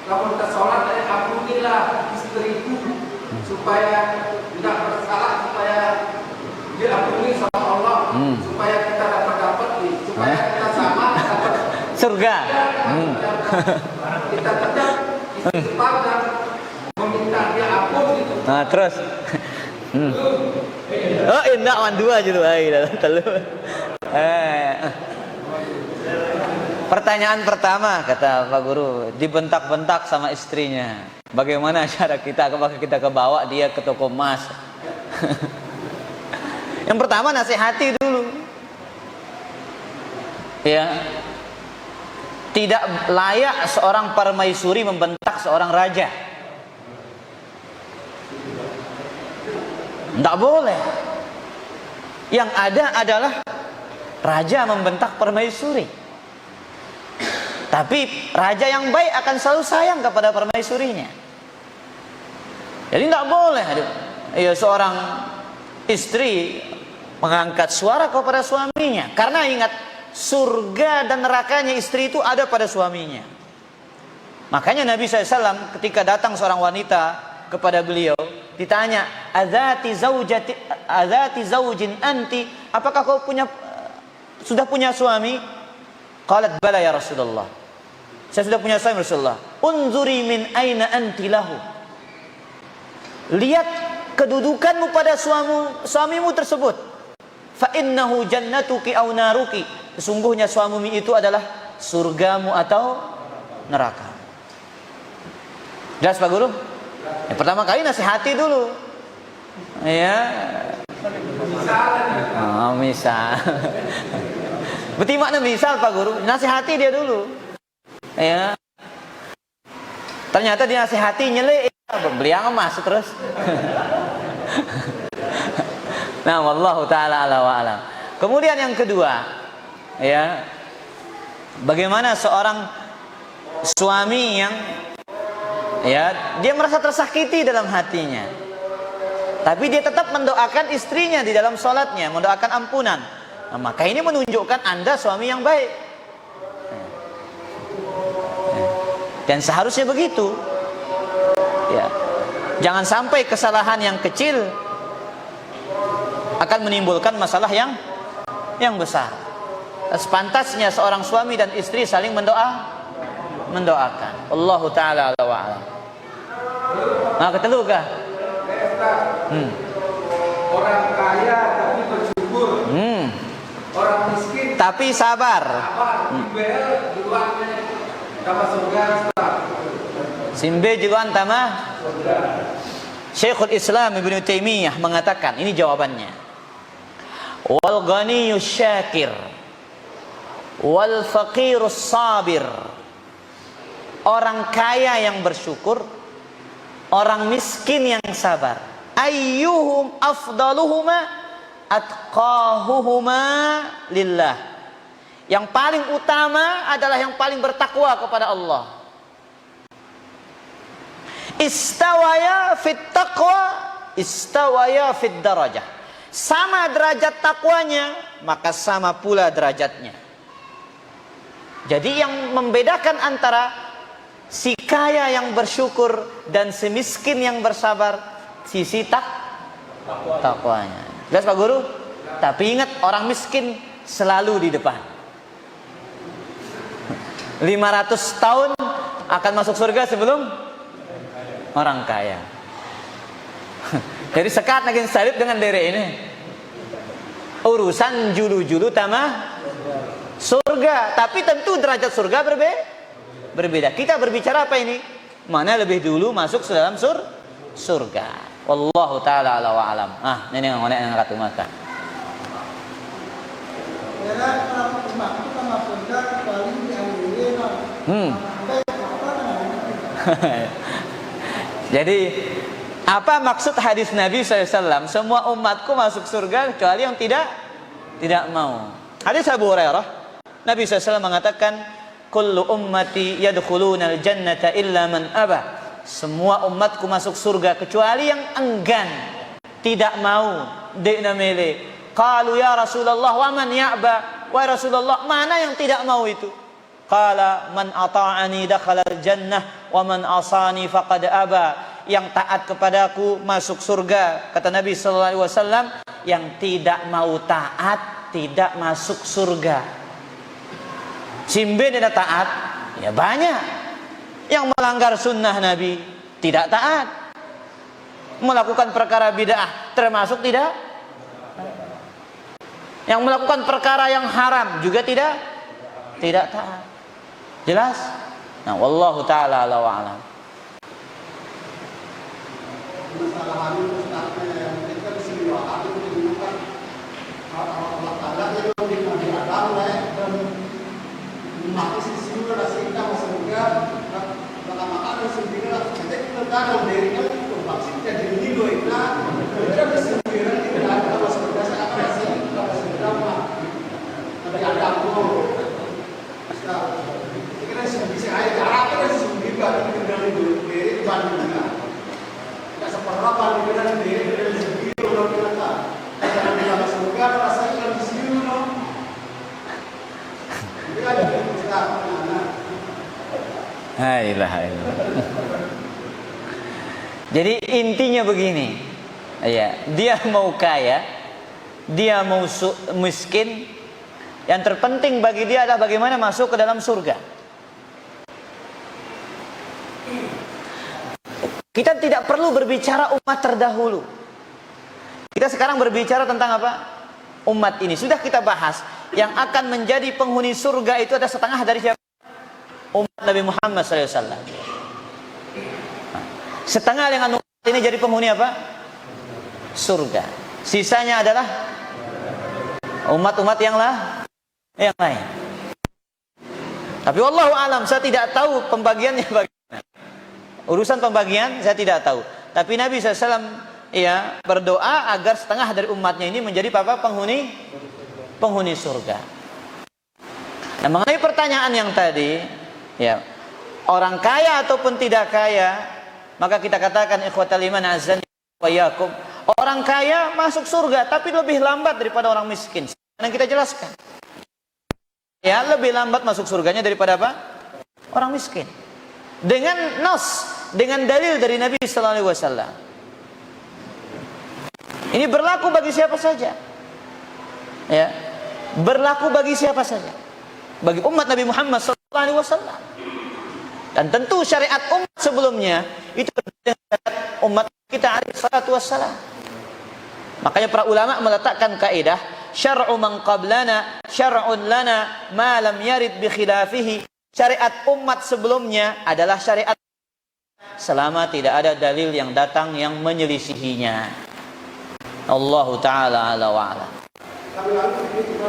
kalau kita sholat ampunilah istriku supaya tidak bersalah, supaya diampuni sama Allah, supaya kita dapat supaya kita sama dapat surga. Kita tetap istighfar dan meminta dia ampun gitu. Nah, terus. Oh, indah wan dua gitu telu. Pertanyaan pertama kata Pak Guru, dibentak-bentak sama istrinya. Bagaimana cara kita, apakah kita kebawa dia ke toko emas? Yang pertama nasihati dulu. Ya. Tidak layak seorang permaisuri membentak seorang raja. Tidak boleh. Yang ada adalah raja membentak permaisuri. Tapi raja yang baik akan selalu sayang kepada permaisurinya. Jadi tidak boleh ya seorang istri mengangkat suara kepada suaminya. Karena ingat, surga dan nerakanya istri itu ada pada suaminya. Makanya Nabi SAW ketika datang seorang wanita kepada beliau, ditanya, azati zaujin anti, apakah kau sudah punya suami? Qalat bala ya Rasulullah, saya sudah punya suami Rasulullah. Unzuri min aina anti lahu, lihat kedudukanmu pada suamimu tersebut. Fa innahu jannatuki aw naruki, sesungguhnya suamimu itu adalah surgamu atau neraka. Jelas Pak Guru? Yang pertama kali nasihati dulu. Ya. Misal. Berarti makna misal Pak Guru, nasihati dia dulu. Ya. Ternyata dia nasihati nyelek, beli yang emas terus. Nah, wallahu taala ala wa alam. Kemudian yang kedua, ya. Bagaimana seorang suami yang dia merasa tersakiti dalam hatinya, tapi dia tetap mendoakan istrinya di dalam sholatnya, mendoakan ampunan. Nah, maka ini menunjukkan Anda suami yang baik. Dan seharusnya begitu. Ya. Jangan sampai kesalahan yang kecil akan menimbulkan masalah yang besar. Sepantasnya seorang suami dan istri saling mendoakan. Allahu taala ala wa ala. Nah, ketelu kah? Orang kaya tapi bersyukur. Orang miskin tapi sabar. Dibayar di luarnya sama surga. Simbe juan tama Syekhul Islam Ibnu Taimiyah mengatakan, ini jawabannya. Wal ghaniyus syakir wal faqirus sabir. Orang kaya yang bersyukur, orang miskin yang sabar. Ayyuhum afdaluhuma atqahuhuma lillah. Yang paling utama adalah yang paling bertakwa kepada Allah. Istawaya fit taqwa, istawaya fit darajah. Sama derajat takwanya, maka sama pula derajatnya. Jadi yang membedakan antara si kaya yang bersyukur dan si miskin yang bersabar, sisi takwanya. Jelas Pak Guru? Tapi ingat, orang miskin selalu di depan. 500 tahun akan masuk surga sebelum orang kaya. Jadi sekat lagi salib dengan dere ini. Urusan julu-julu tamah surga. Tapi tentu derajat surga berbeda. Kita berbicara apa ini? Mana lebih dulu masuk ke dalam surga. Wallahu ta'ala ala wa alam. Ini yang ngomongnya yang kata maka. Jadi apa maksud hadis Nabi SAW? Semua umatku masuk surga kecuali yang tidak mau. Hadis Abu Hurairah, Nabi SAW mengatakan, kullu ummati yadkhuluna al-jannata illa man aba. Semua umatku masuk surga kecuali yang enggan, tidak mau, dekna mele. Qalu ya Rasulullah wa man ya'ba? Wahai Rasulullah, mana yang tidak mau itu? Qala man ata'ani dakhala al-jannah wa man asani faqad aba. Yang taat kepadaku masuk surga, kata Nabi sallallahu alaihi wasallam. Yang tidak mau taat tidak masuk surga. Simben tidak taat, ya banyak. Yang melanggar sunnah Nabi tidak taat. Melakukan perkara bid'ah termasuk tidak. Yang melakukan perkara yang haram juga tidak taat. Jelas? Nah, wallahu ta'ala ala wa alam. Masalah ini Ustaznya yang kita di sini waktu itu digunakan Allah Ta'ala itu di Adam dan mati sisi juga kita maksudnya maka sendiri lah kita tahu dari itu vaksin jadi ini loh itu kita sendiri tidak ada maksudnya saya apa sih kalau sudah tapi ada aku kita bisa aja cara kita sendiri baru kita dari bandingnya tidak seperti bandingnya dari sendiri kalau kita jangan bilang surga rasanya di sini loh ini ada kita Hai. Jadi intinya begini, ya, dia mau kaya, dia mau miskin, yang terpenting bagi dia adalah bagaimana masuk ke dalam surga. Kita tidak perlu berbicara umat terdahulu. Kita sekarang berbicara tentang apa? Umat ini. Sudah kita bahas, yang akan menjadi penghuni surga itu ada setengah dari siapa? Umat Nabi Muhammad SAW. Setengah dengan umat ini jadi penghuni apa? Surga. Sisanya adalah umat-umat yang lain. Tapi wallahu alam, saya tidak tahu pembagiannya bagaimana. Urusan pembagian saya tidak tahu. Tapi Nabi SAW ya berdoa agar setengah dari umatnya ini menjadi penghuni surga. Nah, mengenai pertanyaan yang tadi, ya, orang kaya ataupun tidak kaya, maka kita katakan ikhwatal iman azan wa iyyakum, orang kaya masuk surga tapi lebih lambat daripada orang miskin. Yang kita jelaskan. Ya, lebih lambat masuk surganya daripada apa? Orang miskin. Dengan dengan dalil dari Nabi sallallahu alaihi wasallam. Ini berlaku bagi siapa saja. Ya. Berlaku bagi siapa saja. Bagi umat Nabi Muhammad sallallahu alaihi wasallam. Dan tentu syariat umat sebelumnya itu berbeda dengan umat kita alaihi salatu wassalam. Makanya para ulama meletakkan kaidah syar'u man qablana syar'un lana ma lam yarid bi khilafihi. Syariat umat sebelumnya adalah syariat selama tidak ada dalil yang datang yang menyelisihinya. Allahu taala ala wa ala. Kami lalu ini cuma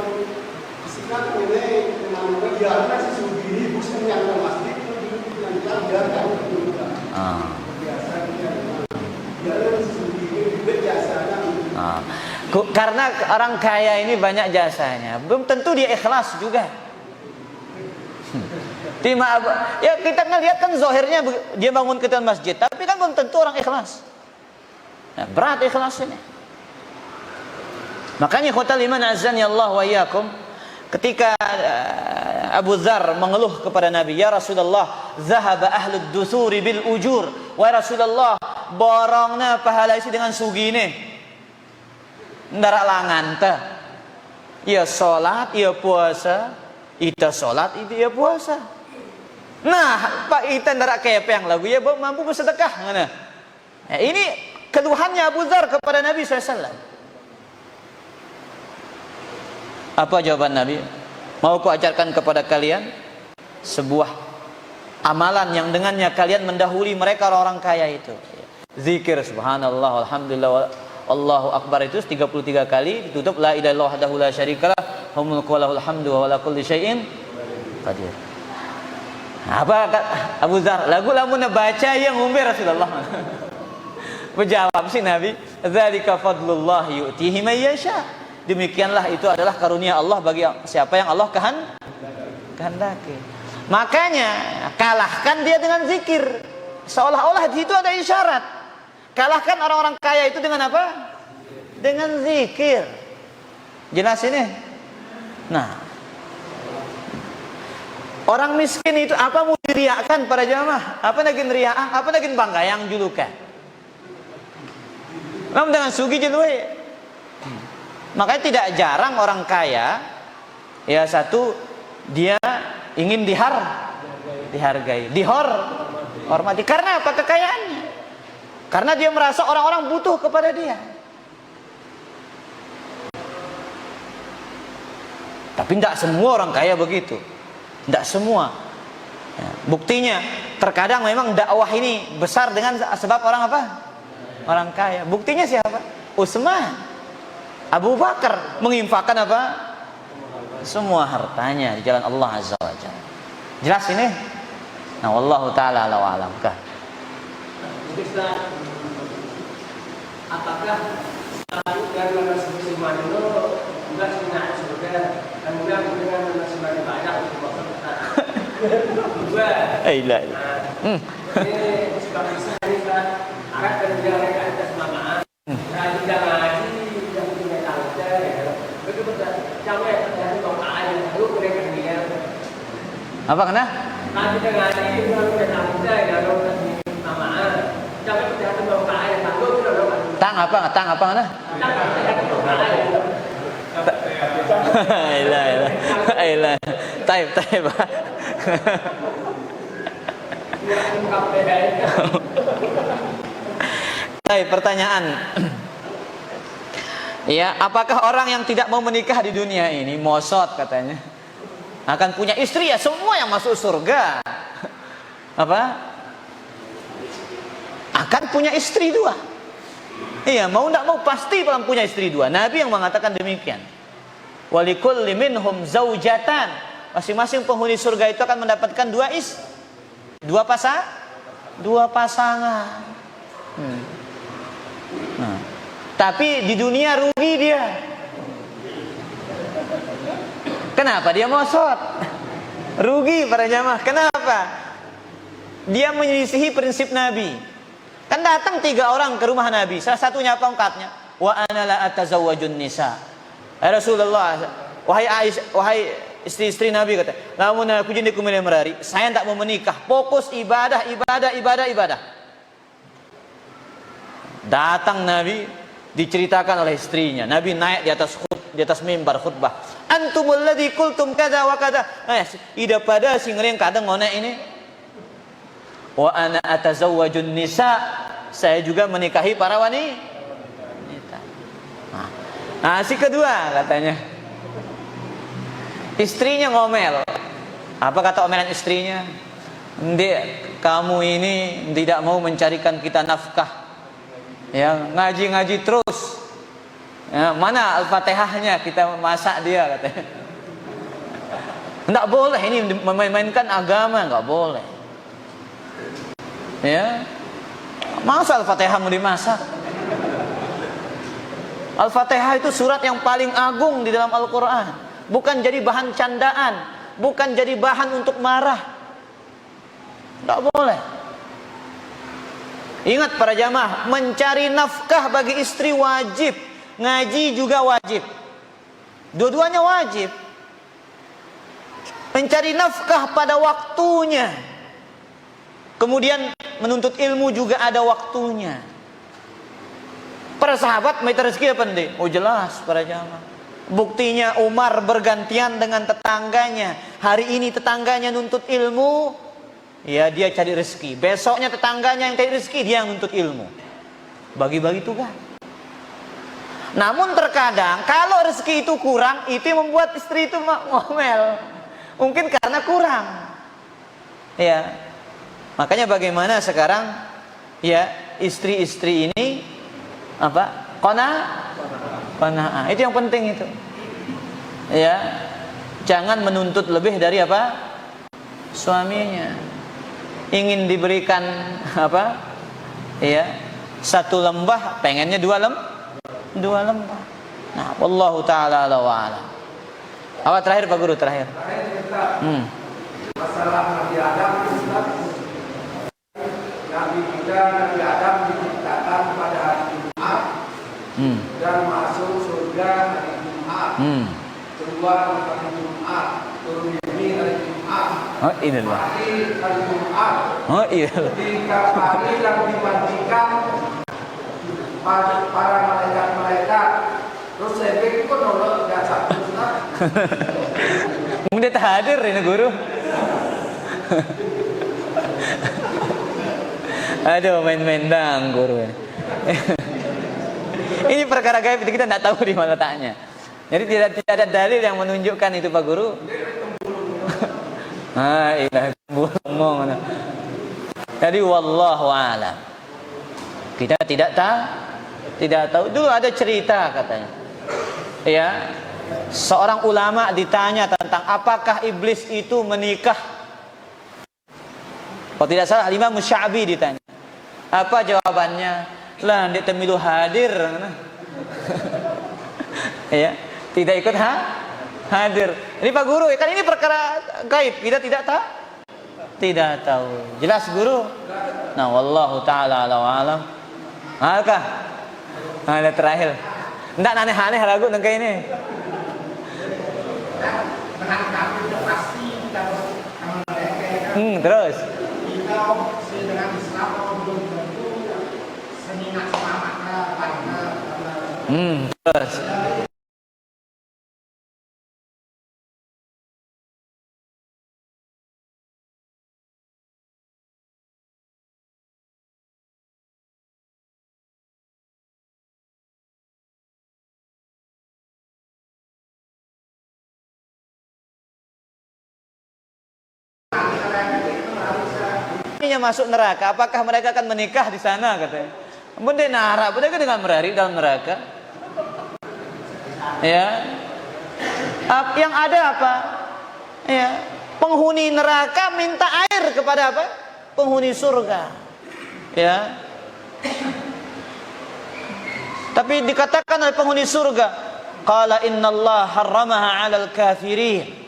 bisikan ini namanya biarkan sesungguhnya bukan yang masjid itu yang biarkan biasa biarkan sesungguhnya juga jasanya. Karena orang kaya ini banyak jasanya, belum tentu dia ikhlas juga. Ya kita ngelihat kan zahirnya dia bangun ketua masjid, tapi kan belum tentu orang ikhlas. Nah, berat ikhlas ini. Makanya khotal iman azani Allah wa iyyakum, ketika Abu Dzar mengeluh kepada Nabi, ya Rasulullah, zahaba ahlud dusuri bil ujur. Wahai Rasulullah, borongna pahala isi dengan sugine. Ndara langan teh. Ya salat, ya puasa, ita salat, ya puasa. Nah, Pak ita ndara kepeng lagu ya mampu bersedekah ngana. Nah, ini keluhannya Abu Dzar kepada Nabi SAW. Apa jawaban Nabi? Mau ku ajarkan kepada kalian sebuah amalan yang dengannya kalian mendahului mereka orang kaya itu. Zikir subhanallah alhamdulillah Allahu akbar itu 33 kali, ditutup la ilaha illallah wahdahu la syarikalah lahul mulku wa lahul hamdu wa ala kulli syai'in qadir. Apa Abu Dzar? Lagu lamun baca yang ngumbe Rasulullah. Menjawab si Nabi, dzalika fadlullah yu'tihi may yasha. Demikianlah itu adalah karunia Allah bagi siapa yang Allah kehendaki. Makanya kalahkan dia dengan zikir. Seolah-olah di situ ada isyarat. Kalahkan orang-orang kaya itu dengan apa? Dengan zikir. Jelas ini? Nah, orang miskin itu apa mau diriakan para jamaah? Apa lagi riaah? Apa lagi bangga yang julukan? Namun dengan sugi jelue. Makanya tidak jarang orang kaya, ya satu dia ingin dihargai, dihormati. Karena apa? Kekayaannya. Karena dia merasa orang-orang butuh kepada dia. Tapi tidak semua orang kaya begitu. Tidak semua. Ya, buktinya terkadang memang dakwah ini besar dengan sebab orang apa? Orang kaya. Buktinya siapa? Utsman. Abu Bakar menginfakkan apa? Semua hartanya di jalan Allah Azza wa Jalla. Jelas ini? Nah, wallahu taala ala wa alam. Apakah selalu dari orang seiman itu juga sunnah surga dan juga dengan sembah ibadah untuk maksud kita? Dua. Ini sebab bisa ini kan arah kerja mereka ada semangat. Nah, tidak ngaji yang punya tangga ya. Begitu jangan terjadi bangkaan yang lalu mereka dia. Apa kena? Nah, tidak ngaji yang punya tangga ya lalu semangat. Jangan terjadi bangkaan yang lalu Tang apa kena? Ilah. Taib. Baik, pertanyaan. Ya, apakah orang yang tidak mau menikah di dunia ini, mosot katanya, akan punya istri? Ya, semua yang masuk surga apa? Akan punya istri dua. Iya, mau tidak mau pasti akan punya istri dua. Nabi yang mengatakan demikian. Walikulli minhum zaujatan. Masing-masing penghuni surga itu akan mendapatkan dua pasangan. Nah, tapi di dunia rugi dia. Kenapa dia mosot? Rugi para jamaah. Kenapa? Dia menyelisihi prinsip Nabi. Kan datang 3 orang ke rumah Nabi. Salah satunya pangkatnya, wa ana la atazawwajun nisa. Rasulullah, wahai Aisyah, wahai istri-istri Nabi kata, lamun aku jadi kumile merari, saya tidak mau menikah, fokus ibadah. Datang Nabi, diceritakan oleh istrinya. Nabi naik di atas mimbar khutbah. Antumul ladzi qultum kada wa kada. Ida pada sing yang kadang ngone ini. Wa ana atazawwajun nisa. Saya juga menikahi para wanita. Nah, si kedua katanya. Istrinya ngomel. Apa kata omelan istrinya? kamu ini tidak mau mencarikan kita nafkah, ya ngaji-ngaji terus, ya, mana Al-Fatihahnya kita masak dia katanya. Tidak boleh ini memainkan agama, nggak boleh. Ya, masa Al-Fatihah mau dimasak? Al-Fatihah itu surat yang paling agung di dalam Al-Quran. Bukan jadi bahan candaan, bukan jadi bahan untuk marah. Tidak boleh. Ingat para jamaah, mencari nafkah bagi istri wajib, ngaji juga wajib. Dua-duanya wajib. Mencari nafkah pada waktunya. Kemudian menuntut ilmu juga ada waktunya. Para sahabat minta rezeki apa nanti? Oh jelas para jamaah. Buktinya Umar bergantian dengan tetangganya. Hari ini tetangganya nuntut ilmu, ya dia cari rezeki. Besoknya tetangganya yang cari rezeki, dia yang nuntut ilmu. Bagi-bagi tugas. Namun terkadang kalau rezeki itu kurang, itu yang membuat istri itu ngomel. Mungkin karena kurang. Ya. Makanya bagaimana sekarang ya istri-istri ini apa? Qanaah. Itu yang penting itu. Ya. Jangan menuntut lebih dari apa? Suaminya. Ingin diberikan apa? Ya. Satu lembah, pengennya dua lembah. Nah, wallahu taala ala wa ala. Apa terakhir Pak Guru terakhir? Masalah Nabi Adam Nabi Adam diciptakan pada hari Jumat dan masuk surga hari Jumat. Keluar hari Jumat, turun bumi hari Jumat. Oh ini loh. Mati hari Jumat. Oh iya. Jika hari yang dimandikan para malaikat, terus saya pikir kok nolak nggak satu Ustaz. Mungkin dia tak hadir ini guru. Aduh main-main dang guru. Ini perkara gaib kita tidak tahu di mana letaknya. Jadi tidak ada dalil yang menunjukkan itu Pak Guru. Ilah ngomong. Jadi wallahu a'lam. Kita tidak tahu. Dulu ada cerita katanya. Ya. Seorang ulama ditanya tentang apakah iblis itu menikah. Kalau tidak salah Imam Sya'bi ditanya. Apa jawabannya? Lah dia temilu hadir. Ya, tidak ikut hadir. Ini Pak Guru, kan ini perkara gaib, kita tidak tahu. Tidak tahu. Jelas Guru? Nah, wallahu taala ala wa alam. Alkah? Ada terakhir. Enggak aneh-aneh ragu tentang ini. Terus. Terus. Masuk neraka, apakah mereka akan menikah di sana katanya? Benda nara, mereka dengan merari dalam neraka. Ya, yang ada apa? Ya, penghuni neraka minta air kepada apa? Penghuni surga. Ya. Tapi dikatakan oleh penghuni surga, qala innallaha harramaha 'alal kafirin.